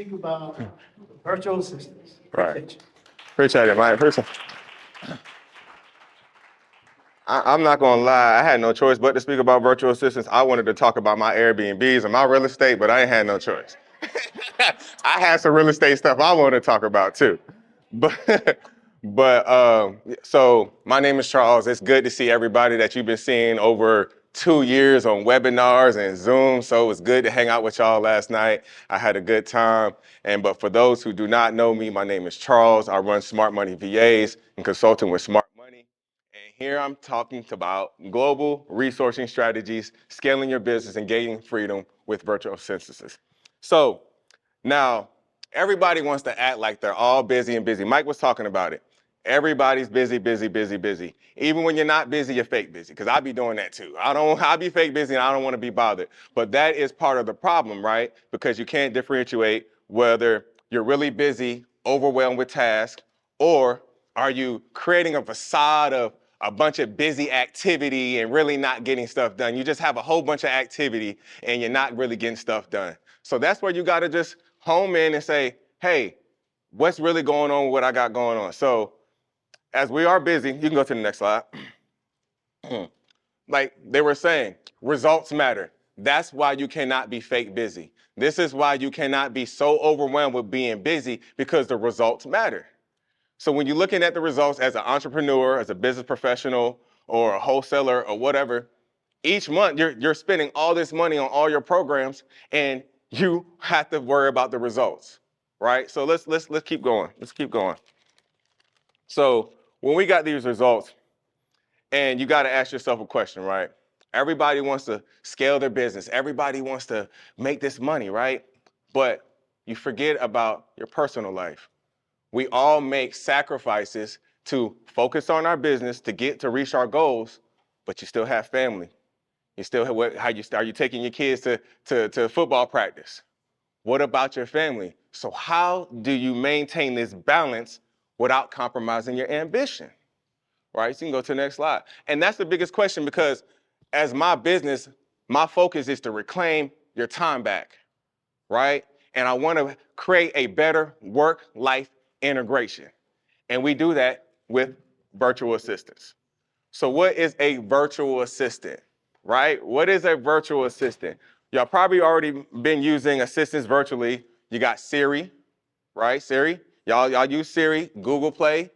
speak about virtual assistants. Right. Appreciate you. Appreciate it, Mike. I'm not gonna lie, I had no choice but to speak about virtual assistants. I wanted to talk about my Airbnbs and my real estate, but I ain't had no choice. I had some real estate stuff I wanted to talk about too. But so my name is Charles. It's good to see everybody that you've been seeing over 2 years on webinars and Zoom. So it was good to hang out with y'all last night. I had a good time. But for those who do not know me, my name is Charles. I run Smart Money VAs and consulting with Smart Money. And here I'm talking about global resourcing strategies, scaling your business, and gaining freedom with virtual assistants. So now, everybody wants to act like they're all busy and busy. Mike was talking about it. Everybody's busy, busy, busy, busy. Even when you're not busy, you're fake busy, because I be doing that too. I be fake busy and I don't want to be bothered. But that is part of the problem, right? Because you can't differentiate whether you're really busy, overwhelmed with tasks, or are you creating a facade of a bunch of busy activity and really not getting stuff done. You just have a whole bunch of activity and you're not really getting stuff done. So that's where you got to just home in and say, hey, what's really going on with what I got going on? So as we are busy, you can go to the next slide. Like they were saying, results matter. That's why you cannot be fake busy. This is why you cannot be so overwhelmed with being busy, because the results matter. So when you're looking at the results as an entrepreneur, as a business professional, or a wholesaler, or whatever, each month you're spending all this money on all your programs, and you have to worry about the results, right? So let's keep going. Let's keep going. So when we got these results, and you got to ask yourself a question, right? Everybody wants to scale their business. Everybody wants to make this money, right? But you forget about your personal life. We all make sacrifices to focus on our business to reach our goals, but you still have family. You still have are you taking your kids to football practice? What about your family? So how do you maintain this balance without compromising your ambition? Right? So you can go to the next slide. And that's the biggest question, because as my business, my focus is to reclaim your time back, right? And I want to create a better work-life integration. And we do that with virtual assistants. So what is a virtual assistant, right? What is a virtual assistant? Y'all probably already been using assistants virtually. You got Siri, right? Siri, y'all use Siri, Google Play.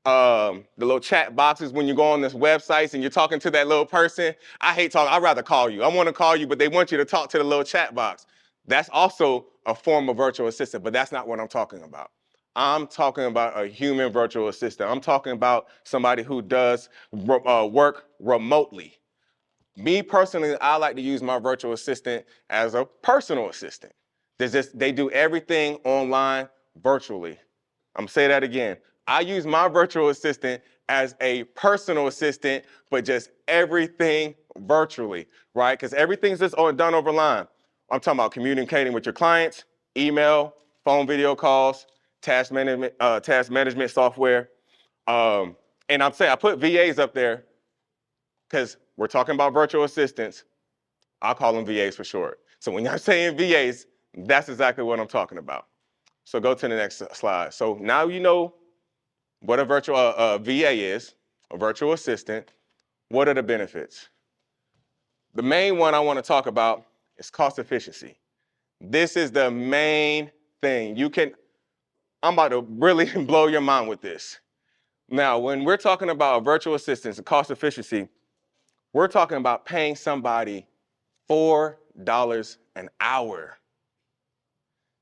The little chat boxes when you go on this websites and you're talking to that little person. I hate talking, I'd rather call you. I want to call you, but they want you to talk to the little chat box. That's also a form of virtual assistant, but that's not what I'm talking about. I'm talking about a human virtual assistant. I'm talking about somebody who does work remotely. Me personally, I like to use my virtual assistant as a personal assistant. They do everything online virtually. I'm gonna say that again. I use my virtual assistant as a personal assistant, but just everything virtually, right? Because everything's just done over line. I'm talking about communicating with your clients, email, phone video calls, task management software. And I'm saying I put VAs up there because we're talking about virtual assistants. I'll call them VAs for short. So when I'm saying VAs, that's exactly what I'm talking about. So go to the next slide. So now you know what a virtual VA is, a virtual assistant. What are the benefits? The main one I want to talk about is cost efficiency. This is the main thing. I'm about to really blow your mind with this. Now, when we're talking about virtual assistants and cost efficiency, we're talking about paying somebody $4 an hour.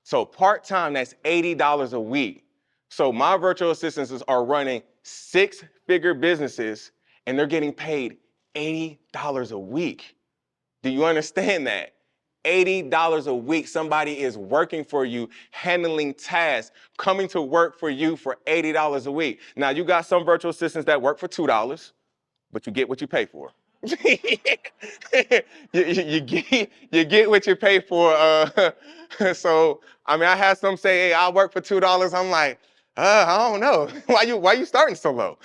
So part-time, that's $80 a week. So my virtual assistants are running six-figure businesses, and they're getting paid $80 a week. Do you understand that? $80 a week, somebody is working for you, handling tasks, coming to work for you for $80 a week. Now, you got some virtual assistants that work for $2, but you get what you pay for. you get what you pay for. So, I mean, I had some say, hey, I'll work for $2. I'm like, I don't know. Why you starting so low?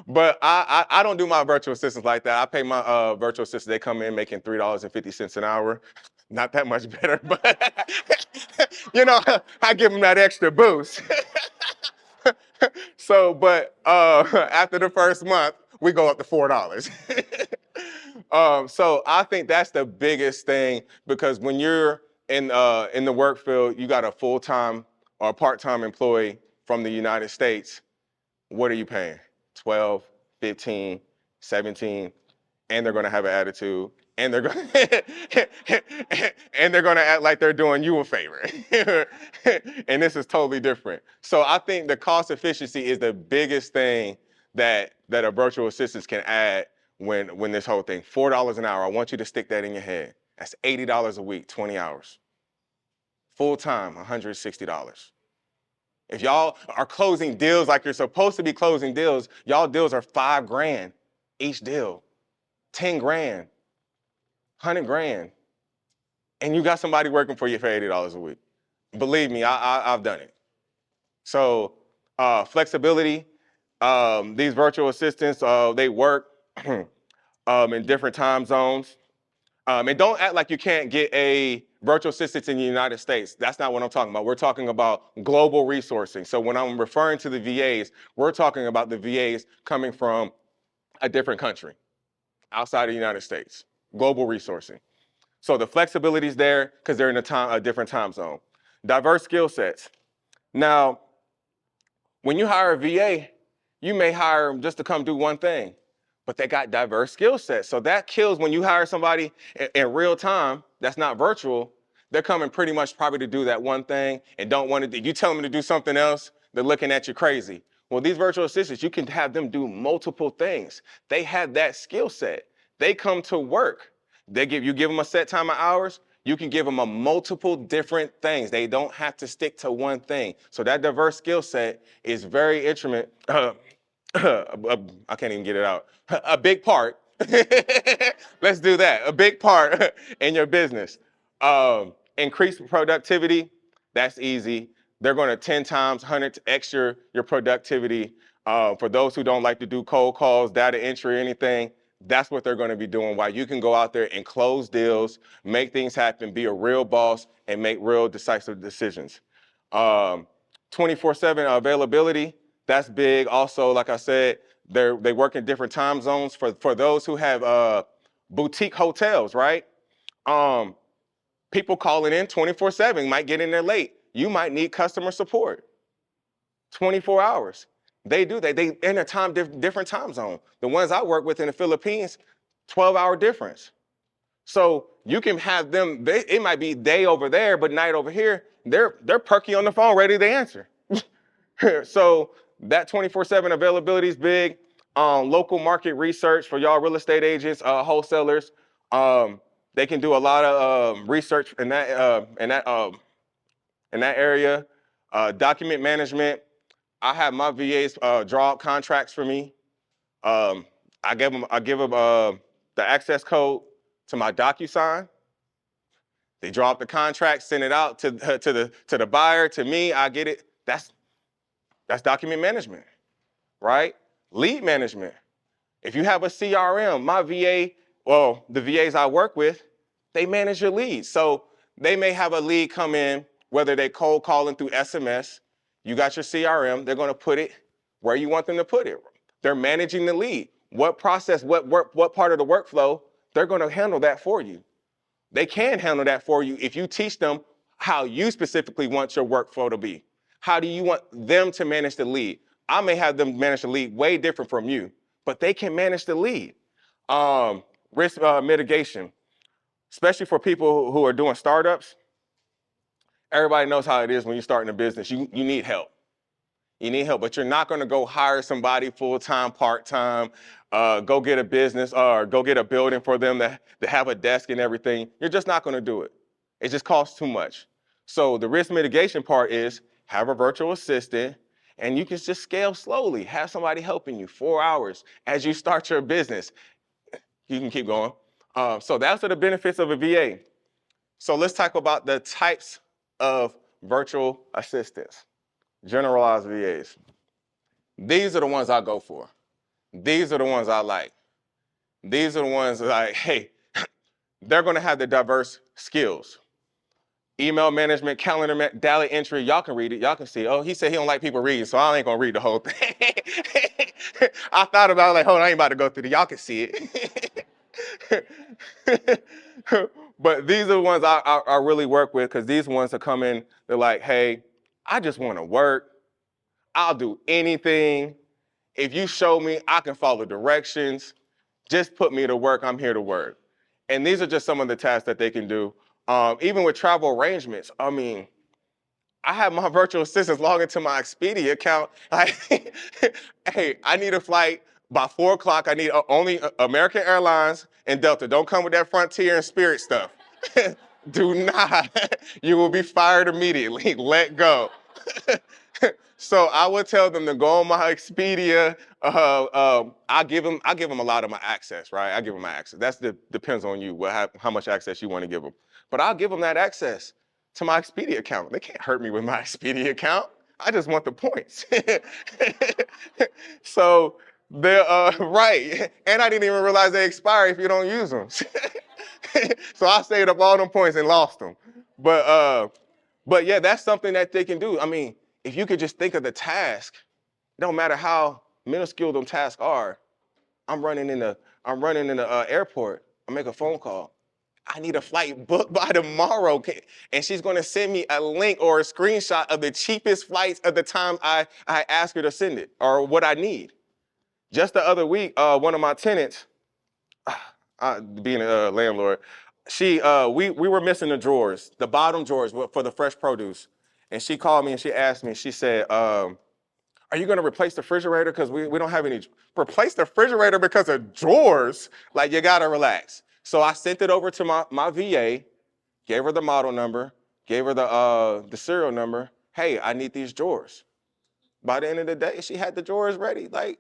But I don't do my virtual assistants like that. I pay my virtual assistants, they come in making $3.50 an hour. Not that much better, but I give them that extra boost. So, but after the first month, we go up to $4. So I think that's the biggest thing, because when you're in the work field, you got a full-time or part-time employee from the United States. What are you paying? 12, 15, 17, and they're going to have an attitude, and they're going and they're going to act like they're doing you a favor. And this is totally different. So I think the cost efficiency is the biggest thing that a virtual assistant can add when this whole thing. $4 an hour. I want you to stick that in your head. That's $80 a week, 20 hours. Full time, $160. If y'all are closing deals like you're supposed to be closing deals, y'all deals are $5,000 each deal, 10 grand, 100 grand, and you got somebody working for you for $80 a week. Believe me, I've done it. So flexibility, these virtual assistants, they work in different time zones. And don't act like you can't get a virtual assistant in the United States. That's not what I'm talking about. We're talking about global resourcing. So when I'm referring to the VAs, we're talking about the VAs coming from a different country outside of the United States. Global resourcing. So the flexibility is there because they're in a different time zone. Diverse skill sets. Now, when you hire a VA, you may hire them just to come do one thing, but they got diverse skill sets. So that kills when you hire somebody in real time that's not virtual. They're coming pretty much probably to do that one thing and don't want to. You tell them to do something else, they're looking at you crazy. Well, these virtual assistants, you can have them do multiple things. They have that skill set. They come to work. You give them a set time of hours. You can give them a multiple different things. They don't have to stick to one thing. So that diverse skill set is very intimate. I can't even get it out. A big part. Let's do that. A big part in your business. Increase productivity. That's easy. They're going to 10 times, 100x your productivity. For those who don't like to do cold calls, data entry, anything, that's what they're going to be doing. While you can go out there and close deals, make things happen, be a real boss, and make real decisive decisions. 24/7 availability, that's big. Also, like I said, they work in different time zones. For those who have boutique hotels, right? People calling in 24/7 might get in there late. You might need customer support 24 hours. They do that. They in a different time zone. The ones I work with in the Philippines, 12-hour difference. So you can have them, it might be day over there, but night over here, they're perky on the phone, ready to answer. So that 24/7 availability is big. Local market research for y'all real estate agents, wholesalers. They can do a lot of research in that area. Document management. I have my VAs draw up contracts for me. I give them the access code to my DocuSign. They draw up the contract, send it out to the buyer, to me. I get it. That's document management, right? Lead management. If you have a CRM, my VA, well, the VAs I work with, they manage your leads. So they may have a lead come in, whether they cold calling through SMS, you got your CRM, they're going to put it where you want them to put it. They're managing the lead. What process, what part of the workflow, they're going to handle that for you. They can handle that for you if you teach them how you specifically want your workflow to be. How do you want them to manage the lead? I may have them manage the lead way different from you, but they can manage the lead. Risk mitigation, especially for people who are doing startups. Everybody knows how it is when you're starting a business. You need help. You need help, but you're not going to go hire somebody full-time, part-time, go get a business or go get a building for them to have a desk and everything. You're just not going to do it. It just costs too much. So the risk mitigation part is have a virtual assistant, and you can just scale slowly. Have somebody helping you 4 hours as you start your business. You can keep going. So that's the benefits of a VA. So let's talk about the types of virtual assistants. Generalized VAs. These are the ones I go for. These are the ones I like. These are the ones that like, hey, they're going to have the diverse skills. Email management, calendar, data entry, y'all can read it, y'all can see it. Oh, he said he don't like people reading, so I ain't gonna read the whole thing. I thought about it, like, hold on, I ain't about to go through it, y'all can see it. But these are the ones I really work with, because these ones are coming, they're like, hey, I just wanna work, I'll do anything. If you show me, I can follow directions. Just put me to work, I'm here to work. And these are just some of the tasks that they can do. Even with travel arrangements, I mean, I have my virtual assistants log into my Expedia account. Like, hey, I need a flight by 4 o'clock. I need only American Airlines and Delta. Don't come with that Frontier and Spirit stuff. Do not. You will be fired immediately. Let go. So I would tell them to go on my Expedia. I give them a lot of my access, right? I give them my access. Depends on you, how much access you want to give them. But I'll give them that access to my Expedia account. They can't hurt me with my Expedia account. I just want the points. So they're right. And I didn't even realize they expire if you don't use them. So I saved up all them points and lost them. But yeah, that's something that they can do. I mean, if you could just think of the task, it don't matter how minuscule them tasks are. I'm running in the airport. I make a phone call. I need a flight booked by tomorrow. And she's going to send me a link or a screenshot of the cheapest flights at the time I ask her to send it, or what I need. Just the other week, one of my tenants, being a landlord, we were missing the drawers, the bottom drawers for the fresh produce. And she called me and she asked me, she said, are you going to replace the refrigerator? Because we don't have any. Replace the refrigerator because of drawers? Like, you got to relax. So I sent it over to my VA, gave her the model number, gave her the serial number. Hey, I need these drawers. By the end of the day, she had the drawers ready. Like,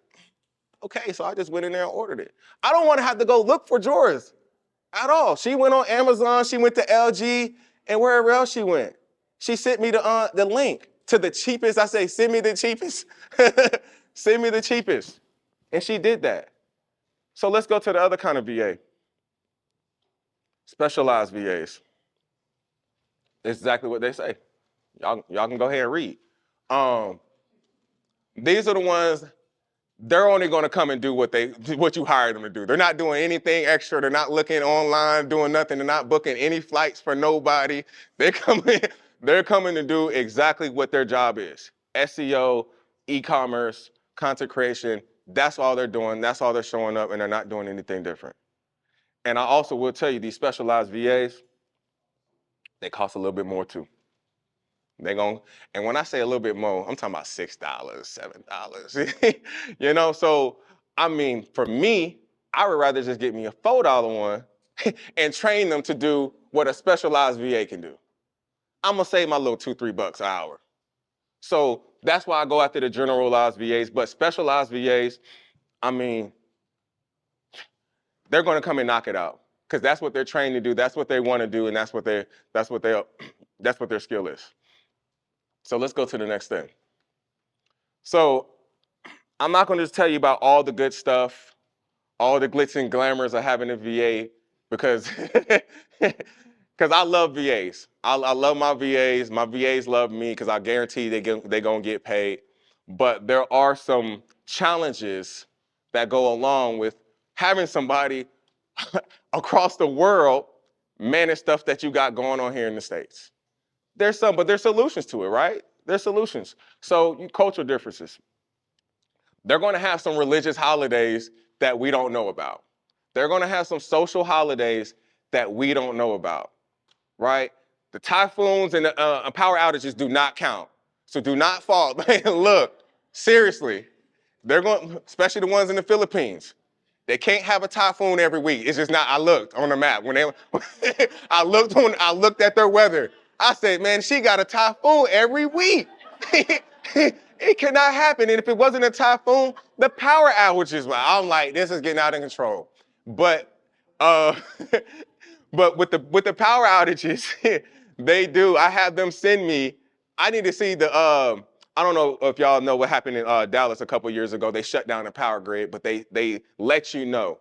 okay, so I just went in there and ordered it. I don't want to have to go look for drawers at all. She went on Amazon, she went to LG, and wherever else she went. She sent me the link to the cheapest. I say, send me the cheapest. Send me the cheapest. And she did that. So let's go to the other kind of VA. Specialized VAs. It's exactly what they say. Y'all can go ahead and read. These are the ones, they're only going to come and do what you hired them to do. They're not doing anything extra. They're not looking online, doing nothing. They're not booking any flights for nobody. They're coming to do exactly what their job is. SEO, e-commerce, content creation. That's all they're doing. That's all they're showing up, and they're not doing anything different. And I also will tell you, these specialized VAs, they cost a little bit more too. And when I say a little bit more, I'm talking about $6, $7. So I mean, for me, I would rather just get me a $4 one and train them to do what a specialized VA can do. I'm gonna save my little $2-3 an hour. So that's why I go after the generalized VAs, but specialized VAs, I mean, they're gonna come and knock it out, because that's what they're trained to do, that's what they want to do, and that's what their skill is. So let's go to the next thing. So I'm not going to just tell you about all the good stuff, all the glitz and glamours of having a VA, because I love VAs. I love my VAs. My VAs love me, because I guarantee they're going to get paid. But there are some challenges that go along with having somebody across the world manage stuff that you got going on here in the States. But there's solutions to it, right? There's solutions. So cultural differences. They're going to have some religious holidays that we don't know about. They're going to have some social holidays that we don't know about, right? The typhoons and the power outages do not count. So do not fall. Look, seriously, they're going, especially the ones in the Philippines. They can't have a typhoon every week. It's just not. I looked on the map I looked at their weather. I said, man, she got a typhoon every week. It cannot happen. And if it wasn't a typhoon, the power outages. I'm like, this is getting out of control. But but with the power outages, they do. I have them send me. I need to see I don't know if y'all know what happened in Dallas a couple years ago. They shut down the power grid, but they let you know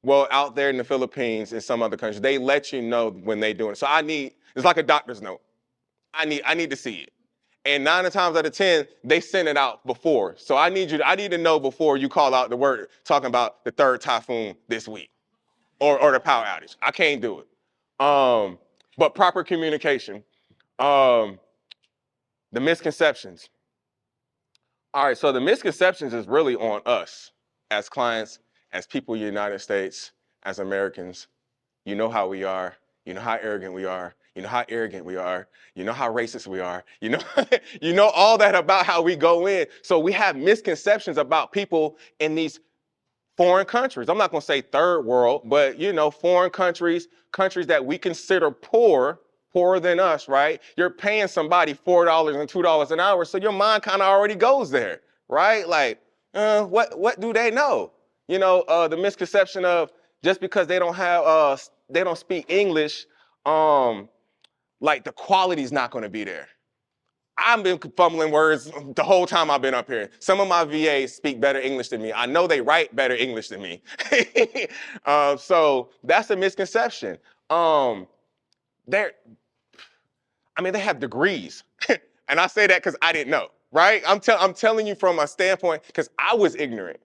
Well, out there in the Philippines and some other countries, they let you know when they doing it. So it's like a doctor's note. I need to see it. And 9 times out of 10, they send it out before. So I need to know before you call out the word talking about the third typhoon this week or the power outage. I can't do it. But proper communication. Um, the misconceptions. All right, so the misconceptions is really on us as clients, as people in the United States, as Americans. You know how we are. You know how arrogant we are. You know how arrogant we are. You know how racist we are. You know, you know all that about how we go in. So we have misconceptions about people in these foreign countries. I'm not going to say third world, but foreign countries, countries that we consider poorer than us, right? You're paying somebody $4 and $2 an hour, so your mind kind of already goes there, right? Like, what do they know? The misconception of just because they don't speak English, like the quality's not going to be there. I've been fumbling words the whole time I've been up here. Some of my VAs speak better English than me. I know they write better English than me. So that's a misconception. They're, they have degrees. And I say that because I didn't know, right? I'm telling you from a standpoint because I was ignorant,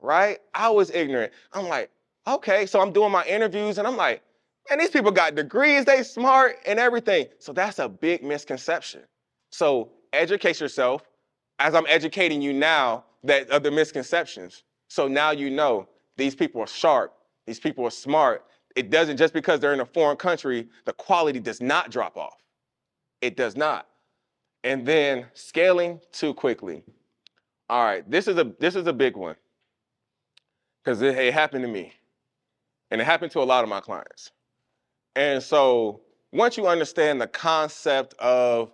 right? I was ignorant. I'm like, okay, so I'm doing my interviews and I'm like, man, these people got degrees, they smart and everything. So that's a big misconception. So educate yourself as I'm educating you now that of the misconceptions. So now you know these people are sharp, these people are smart. It doesn't just because they're in a foreign country, the quality does not drop off. It does not. And then scaling too quickly. All right, this is a big one because it happened to me and it happened to a lot of my clients. And so once you understand the concept of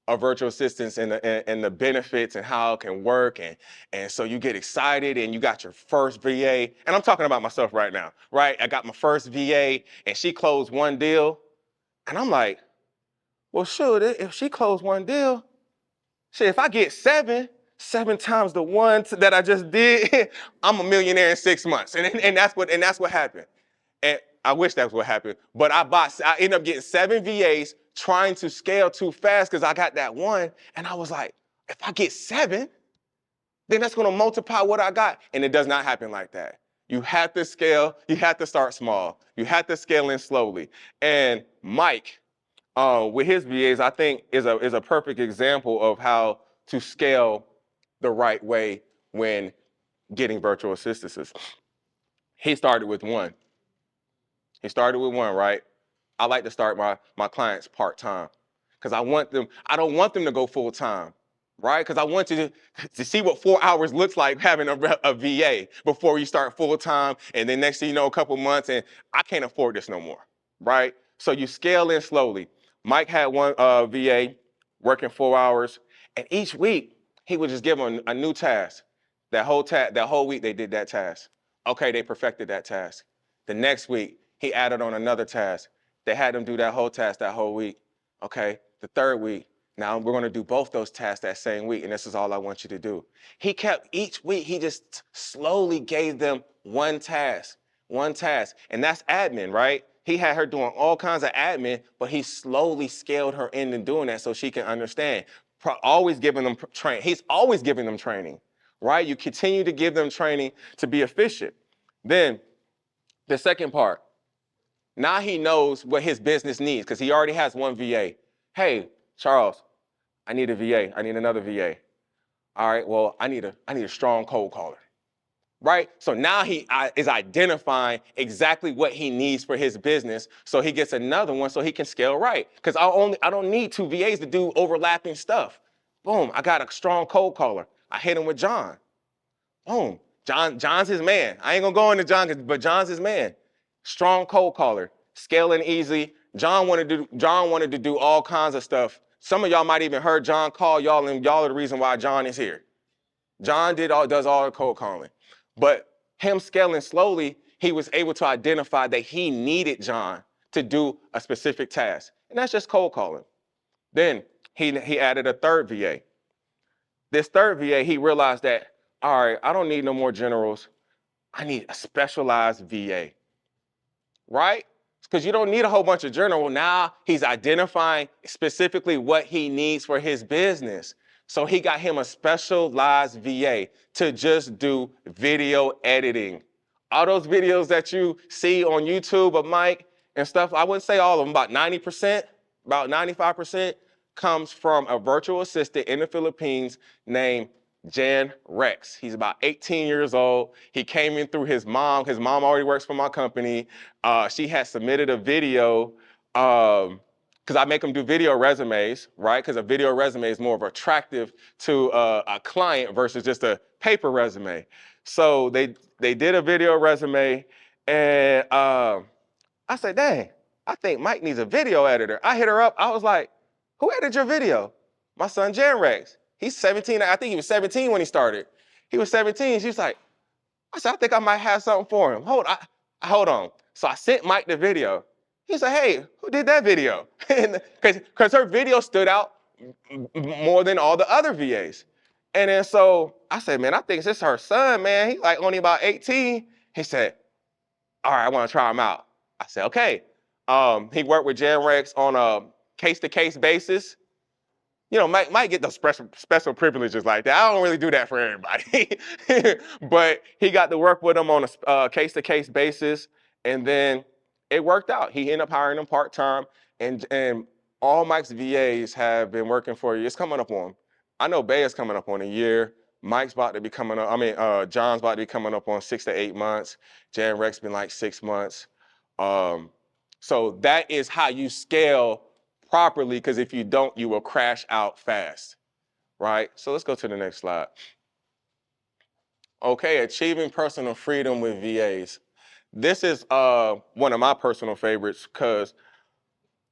a virtual assistant and the benefits and how it can work, and so you get excited and you got your first VA, and I'm talking about myself right now, right? I got my first VA and she closed one deal, and I'm like, well, shoot, if she closed one deal, shit, if I get seven times the one that I just did, I'm a millionaire in 6 months, and that's what happened. And I wish that's what happened. But I ended up getting 7 VAs trying to scale too fast because I got that one. And I was like, if I get 7, then that's going to multiply what I got. And it does not happen like that. You have to scale. You have to start small. You have to scale in slowly. And Mike, with his VAs, I think is a perfect example of how to scale the right way when getting virtual assistants. He started with one. Right? I like to start my clients part-time because I don't want them to go full-time, right? Because I want you to see what 4 hours looks like having a VA before you start full-time. And then next thing you know, a couple months, and I can't afford this no more, right? So you scale in slowly. Mike had one VA working 4 hours, and each week he would just give them a new task. That whole week they did that task. Okay, they perfected that task. The next week, he added on another task. They had them do that whole task that whole week. Okay, the third week, now we're gonna do both those tasks that same week, and this is all I want you to do. He kept each week, he just slowly gave them one task, and that's admin, right? He had her doing all kinds of admin, but he slowly scaled her into doing that so she can understand. Always giving them training. He's always giving them training, right? You continue to give them training to be efficient. Then the second part, now he knows what his business needs because he already has one VA. Hey, Charles, I need a VA. I need another VA. All right, well, I need a strong cold caller, right? So now he is identifying exactly what he needs for his business, so he gets another one so he can scale right. Because I don't need 2 VAs to do overlapping stuff. Boom, I got a strong cold caller. I hit him with John. Boom, John's his man. I ain't gonna go into John, but John's his man. Strong cold caller, scaling easy. John wanted to do all kinds of stuff. Some of y'all might even heard John call y'all, and y'all are the reason why John is here. John does all the cold calling. But him scaling slowly, he was able to identify that he needed John to do a specific task. And that's just cold calling. Then he added a third VA. This third VA, he realized that, all right, I don't need no more generals. I need a specialized VA, right? Because you don't need a whole bunch of journal. Now he's identifying specifically what he needs for his business. So he got him a specialized VA to just do video editing. All those videos that you see on YouTube of Mike and stuff, I wouldn't say all of them, about 90%, about 95% comes from a virtual assistant in the Philippines named Jan Rex. He's about 18 years old. He came in through his mom. His mom already works for my company. She had submitted a video because I make them do video resumes, right? Because a video resume is more of attractive to a client versus just a paper resume. So they did a video resume, and I said, dang, I think Mike needs a video editor. I hit her up. I was like, who edited your video? My son, Jan Rex. He's 17. I think he was 17 when he started. He was 17. She was like, I said, I think I might have something for him. Hold on. So I sent Mike the video. He said, hey, who did that video? Because her video stood out more than all the other VAs. And then so I said, man, I think this is her son, man. He's like only about 18. He said, all right, I want to try him out. I said, okay. He worked with Jan Rex on a case-to-case basis. You know, might get those special privileges like that. I don't really do that for everybody. But he got to work with him on a case-to-case basis, and then it worked out. He ended up hiring him part-time, and all Mike's VAs have been working for you. It's coming up on, I know Bay is coming up on a year. Mike's about to be coming up, John's about to be coming up on 6 to 8 months. Jan Rex been like 6 months. So that is how you scale properly, because if you don't, you will crash out fast, right? So let's go to the next slide. Okay, achieving personal freedom with VAs. This is one of my personal favorites because,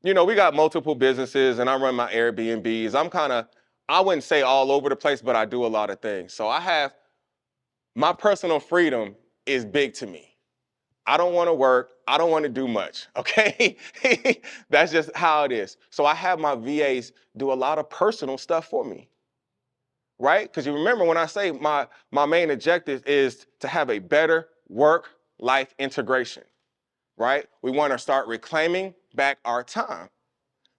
you know, we got multiple businesses and I run my Airbnbs. I wouldn't say all over the place, but I do a lot of things. So my personal freedom is big to me. I don't want to work. I don't want to do much, okay? That's just how it is. So I have my VAs do a lot of personal stuff for me, right? Because you remember when I say my main objective is to have a better work-life integration, right? We want to start reclaiming back our time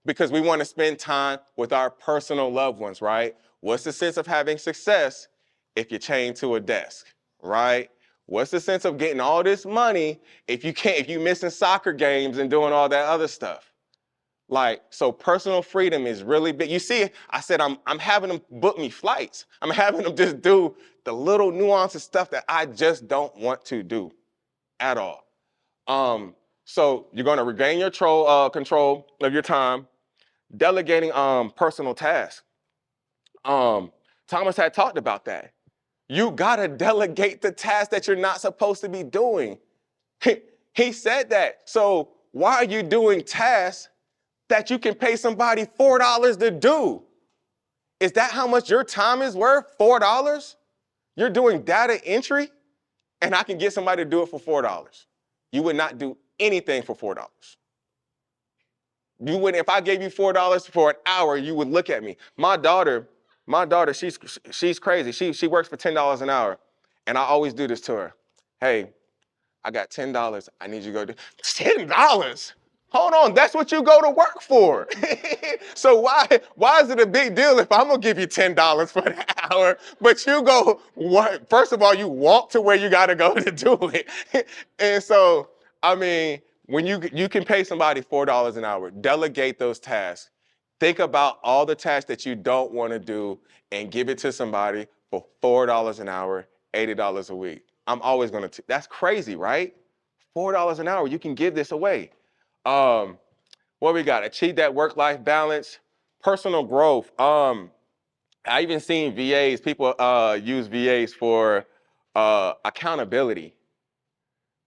because we want to spend time with our personal loved ones, right? What's the sense of having success if you're chained to a desk, right? What's the sense of getting all this money if you're missing soccer games and doing all that other stuff? Like, so personal freedom is really big. You see, I said I'm having them book me flights. I'm having them just do the little nuances stuff that I just don't want to do at all. So you're going to regain your control of your time, delegating personal tasks. Thomas had talked about that. You gotta delegate the tasks that you're not supposed to be doing. He said that. So why are you doing tasks that you can pay somebody $4 to do? Is that how much your time is worth? $4? You're doing data entry and I can get somebody to do it for $4. You would not do anything for $4. You wouldn't, if I gave you $4 for an hour, you would look at me. My daughter, she's crazy. She works for $10 an hour. And I always do this to her. Hey, I got $10. I need you to go do $10. Hold on, that's what you go to work for. So why is it a big deal if I'm gonna give you $10 for the hour, but you go, first of all, you walk to where you gotta go to do it. And so, I mean, when you can pay somebody $4 an hour, delegate those tasks. Think about all the tasks that you don't want to do and give it to somebody for $4 an hour, $80 a week. I'm always going to, that's crazy, right? $4 an hour, you can give this away. What we got? Achieve that work-life balance, personal growth. I even seen VAs, people use VAs for accountability.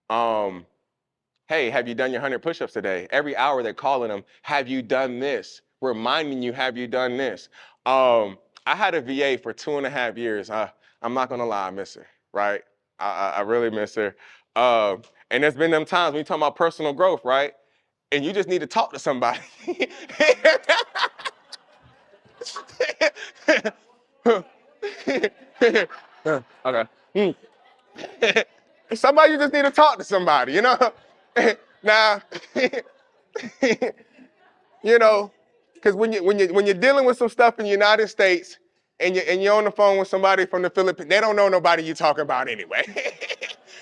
Hey, have you done your 100 push-ups today? Every hour they're calling them, have you done this? Reminding you, have you done this? I had a VA for 2.5 years. I'm not gonna lie, I miss her, right? I really miss her. And there's been them times when you talk about personal growth, right? And you just need to talk to somebody. Okay. Somebody you just need to talk to somebody, you know? Now, you know, because when you're dealing with some stuff in the United States and you're on the phone with somebody from the Philippines, they don't know nobody you talking about anyway.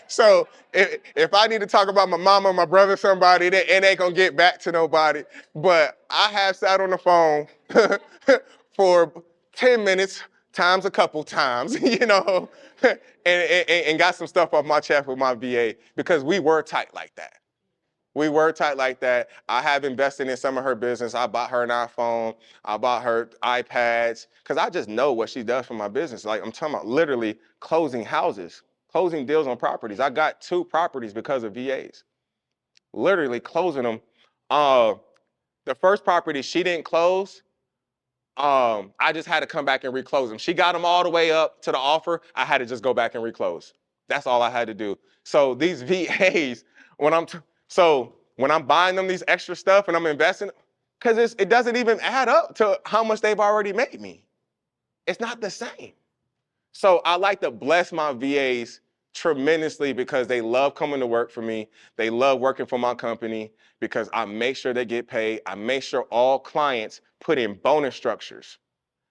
So if I need to talk about my mama, my brother, somebody, they ain't gonna get back to nobody. But I have sat on the phone for 10 minutes times a couple times, you know, and got some stuff off my chest with my VA because we were tight like that. We were tight like that. I have invested in some of her business. I bought her an iPhone. I bought her iPads because I just know what she does for my business. Like I'm talking about literally closing houses, closing deals on properties. I got 2 properties because of VAs, literally closing them. The first property she didn't close. I just had to come back and reclose them. She got them all the way up to the offer. I had to just go back and reclose. That's all I had to do. So these VAs, when I'm buying them these extra stuff and I'm investing, because it doesn't even add up to how much they've already made me. It's not the same. So I like to bless my VAs tremendously because they love coming to work for me. They love working for my company because I make sure they get paid. I make sure all clients put in bonus structures.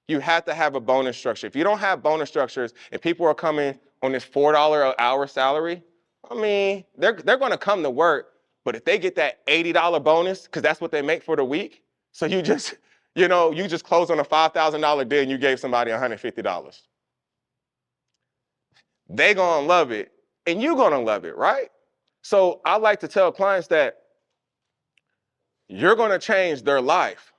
You have to have a bonus structure. If you don't have bonus structures and people are coming on this $4 an hour salary, I mean, they're going to come to work, but if they get that $80 bonus, because that's what they make for the week, so you just closed on a $5,000 deal and you gave somebody $150. They gonna love it, and you gonna love it, right? So I like to tell clients that you're gonna change their life,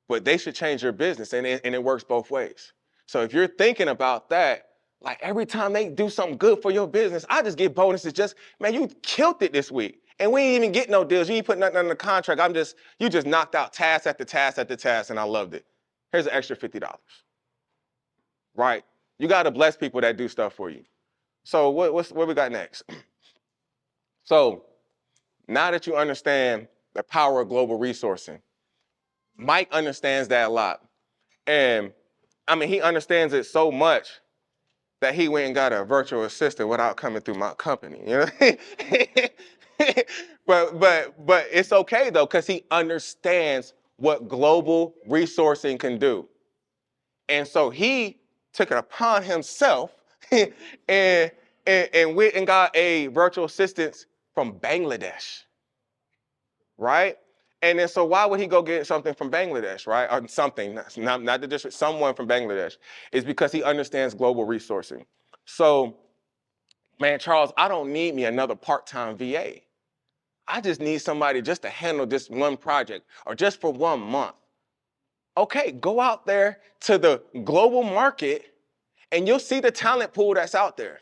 but they should change your business, and it works both ways. So if you're thinking about that, like every time they do something good for your business, I just get bonuses. Just man, you killed it this week, and we ain't even get no deals. You ain't put nothing in the contract. You just knocked out task after task after task, and I loved it. Here's an extra $50, right? You gotta bless people that do stuff for you. So what we got next? So now that you understand the power of global resourcing, Mike understands that a lot. And I mean, he understands it so much that he went and got a virtual assistant without coming through my company. You know? but it's okay though, because he understands what global resourcing can do. And so he took it upon himself and went and got a virtual assistant from Bangladesh, right? And then so why would he go get something from Bangladesh, right? Or something, not the district, someone from Bangladesh, is because he understands global resourcing. So, man, Charles, I don't need me another part-time VA. I just need somebody just to handle this one project or just for 1 month. Okay, go out there to the global market and you'll see the talent pool that's out there.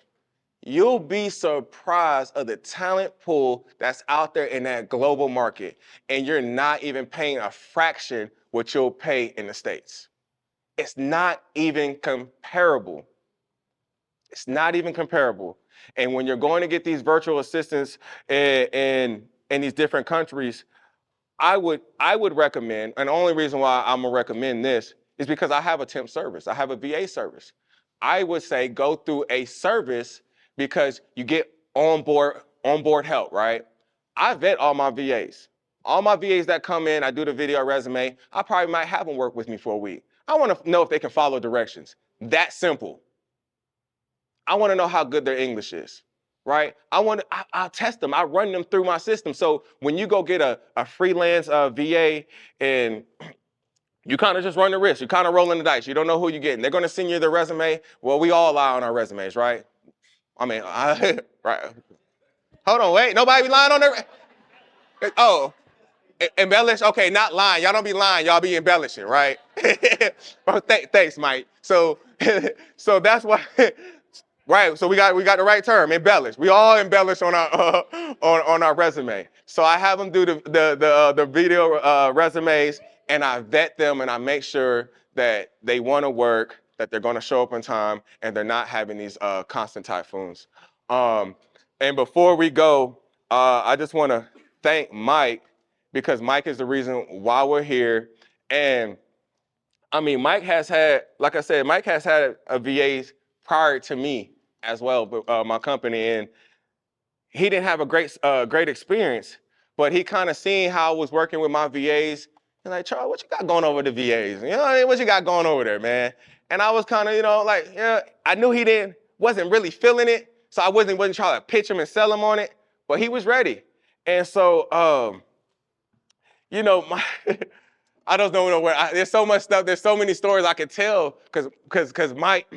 You'll be surprised of the talent pool that's out there in that global market, and you're not even paying a fraction what you'll pay in the States. It's not even comparable. It's not even comparable. And when you're going to get these virtual assistants in these different countries, I would recommend, and the only reason why I'm gonna recommend this is because I have a temp service. I have a VA service. I would say go through a service because you get onboard help, right? I vet all my VAs. All my VAs that come in, I do the video resume. I probably might have them work with me for a week. I want to know if they can follow directions. That simple. I want to know how good their English is, right? I'll test them. I run them through my system. So when you go get a freelance VA and you kind of just run the risk, you kind of rolling the dice. You don't know who you're getting. They're going to send you their resume. Well, we all lie on our resumes, right? I mean, right. Hold on, wait. Nobody be lying on their. Oh, embellish? Okay, not lying. Y'all don't be lying. Y'all be embellishing, right? Oh, thanks, Mike. So, so that's why. Right, so we got the right term, embellish. We all embellish on our on our resume. So I have them do the video resumes, and I vet them, and I make sure that they want to work, that they're going to show up on time, and they're not having these constant typhoons. And before we go, I just want to thank Mike because Mike is the reason why we're here. And I mean, Mike has had, like I said, Mike has had a VA prior to me as well, but my company, and he didn't have a great experience, but he kind of seen how I was working with my VAs. And like, Charles, what you got going over the VAs? You know what I mean? What you got going over there, man? And I was kind of, like, yeah, I knew he wasn't really feeling it, so I wasn't trying to pitch him and sell him on it, but he was ready. And so, my I don't know where. There's so much stuff. There's so many stories I could tell because Mike,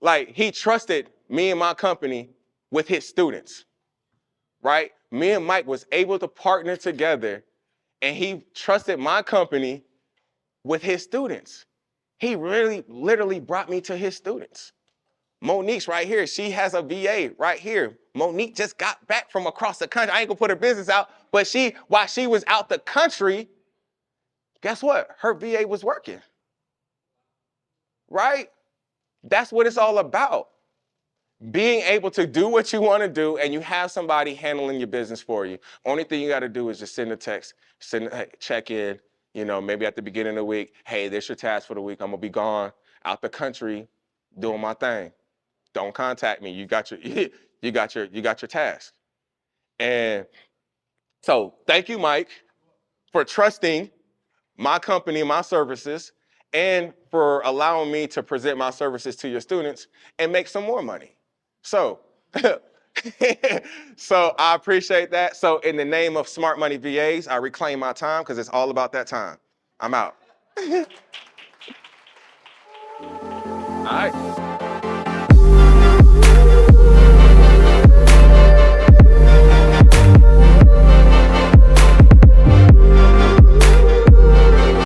like, he trusted me and my company with his students, right? Me and Mike was able to partner together, and he trusted my company with his students. He really, literally brought me to his students. Monique's right here. She has a VA right here. Monique just got back from across the country. I ain't gonna put her business out, but while she was out the country, guess what? Her VA was working, right? That's what it's all about. Being able to do what you want to do, and you have somebody handling your business for you. Only thing you got to do is just send a text, check in, maybe at the beginning of the week. Hey, this your task for the week. I'm gonna be gone out the country doing my thing. Don't contact me. You got your you got your task. And so thank you, Mike, for trusting my company, my services, and for allowing me to present my services to your students and make some more money. So, so I appreciate that. So in the name of Smart Money VAs, I reclaim my time because it's all about that time. I'm out. All right.